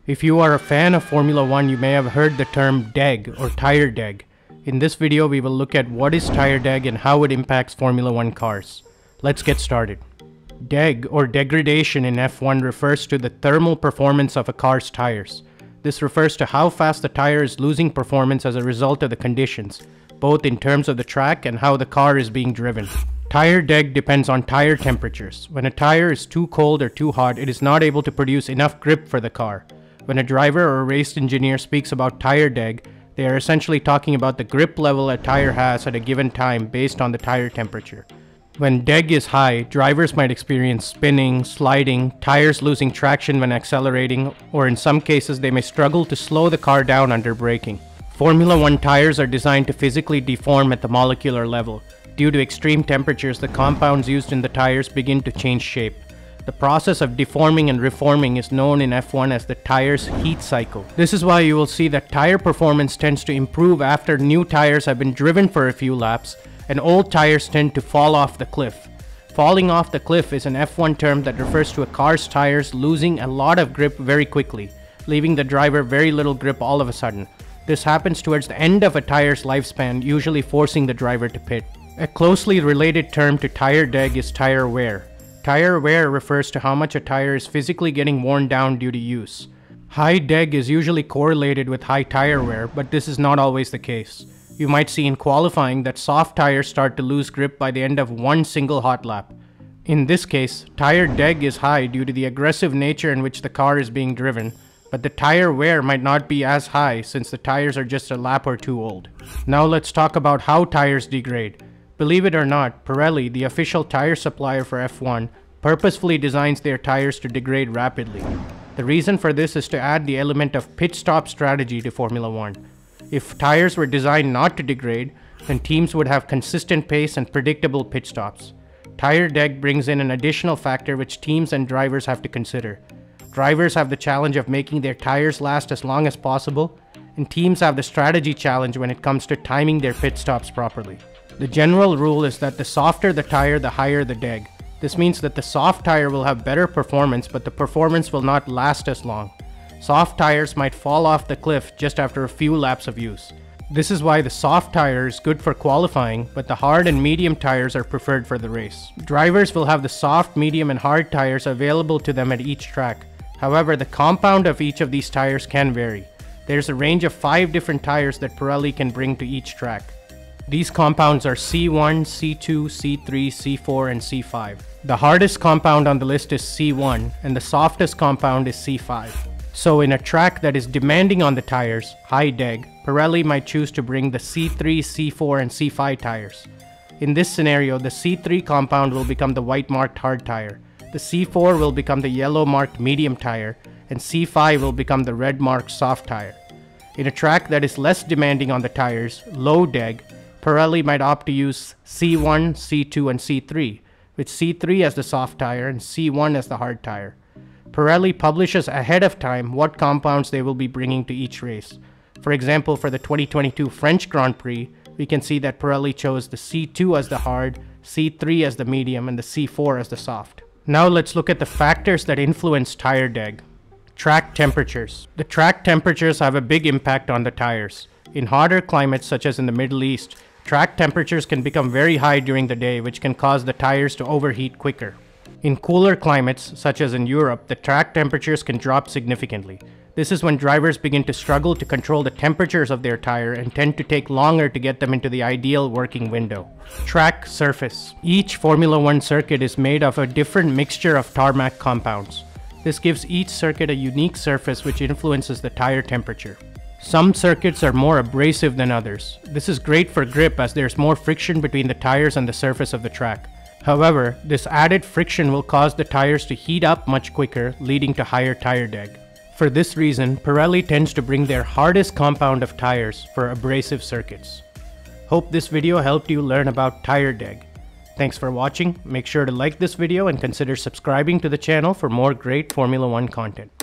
If you are a fan of Formula 1, you may have heard the term DEG or tire deg. In this video, we will look at what is tire deg and how it impacts Formula 1 cars. Let's get started. DEG or degradation in F1 refers to the thermal performance of a car's tires. This refers to how fast the tire is losing performance as a result of the conditions, both in terms of the track and how the car is being driven. Tire deg depends on tire temperatures. When a tire is too cold or too hot, it is not able to produce enough grip for the car. When a driver or a race engineer speaks about tire deg, they are essentially talking about the grip level a tire has at a given time based on the tire temperature. When deg is high, drivers might experience spinning, sliding, tires losing traction when accelerating, or in some cases they may struggle to slow the car down under braking. Formula 1 tires are designed to physically deform at the molecular level. Due to extreme temperatures, the compounds used in the tires begin to change shape. The process of deforming and reforming is known in F1 as the tire's heat cycle. This is why you will see that tire performance tends to improve after new tires have been driven for a few laps, and old tires tend to fall off the cliff. Falling off the cliff is an F1 term that refers to a car's tires losing a lot of grip very quickly, leaving the driver very little grip all of a sudden. This happens towards the end of a tire's lifespan, usually forcing the driver to pit. A closely related term to tire deg is tire wear. Tire wear refers to how much a tire is physically getting worn down due to use. High deg is usually correlated with high tire wear, but this is not always the case. You might see in qualifying that soft tires start to lose grip by the end of one single hot lap. In this case, tire deg is high due to the aggressive nature in which the car is being driven, but the tire wear might not be as high since the tires are just a lap or two old. Now let's talk about how tires degrade. Believe it or not, Pirelli, the official tire supplier for F1, purposefully designs their tires to degrade rapidly. The reason for this is to add the element of pit stop strategy to Formula 1. If tires were designed not to degrade, then teams would have consistent pace and predictable pit stops. Tire deg brings in an additional factor which teams and drivers have to consider. Drivers have the challenge of making their tires last as long as possible, and teams have the strategy challenge when it comes to timing their pit stops properly. The general rule is that the softer the tire, the higher the deg. This means that the soft tire will have better performance, but the performance will not last as long. Soft tires might fall off the cliff just after a few laps of use. This is why the soft tire is good for qualifying, but the hard and medium tires are preferred for the race. Drivers will have the soft, medium, and hard tires available to them at each track. However, the compound of each of these tires can vary. There's a range of 5 different tires that Pirelli can bring to each track. These compounds are C1, C2, C3, C4, and C5. The hardest compound on the list is C1, and the softest compound is C5. So in a track that is demanding on the tires, high deg, Pirelli might choose to bring the C3, C4, and C5 tires. In this scenario, the C3 compound will become the white marked hard tire, the C4 will become the yellow marked medium tire, and C5 will become the red marked soft tire. In a track that is less demanding on the tires, low deg, Pirelli might opt to use C1, C2, and C3, with C3 as the soft tire and C1 as the hard tire. Pirelli publishes ahead of time what compounds they will be bringing to each race. For example, for the 2022 French Grand Prix, we can see that Pirelli chose the C2 as the hard, C3 as the medium, and the C4 as the soft. Now let's look at the factors that influence tire deg. Track temperatures. The track temperatures have a big impact on the tires. In hotter climates such as in the Middle East, track temperatures can become very high during the day, which can cause the tires to overheat quicker. In cooler climates, such as in Europe, the track temperatures can drop significantly. This is when drivers begin to struggle to control the temperatures of their tire and tend to take longer to get them into the ideal working window. Track surface. Each Formula 1 circuit is made of a different mixture of tarmac compounds. This gives each circuit a unique surface which influences the tire temperature. Some circuits are more abrasive than others. This is great for grip as there's more friction between the tires and the surface of the track. However, this added friction will cause the tires to heat up much quicker, leading to higher tire deg. For this reason, Pirelli tends to bring their hardest compound of tires for abrasive circuits. Hope this video helped you learn about tire deg. Thanks for watching. Make sure to like this video and consider subscribing to the channel for more great Formula 1 content.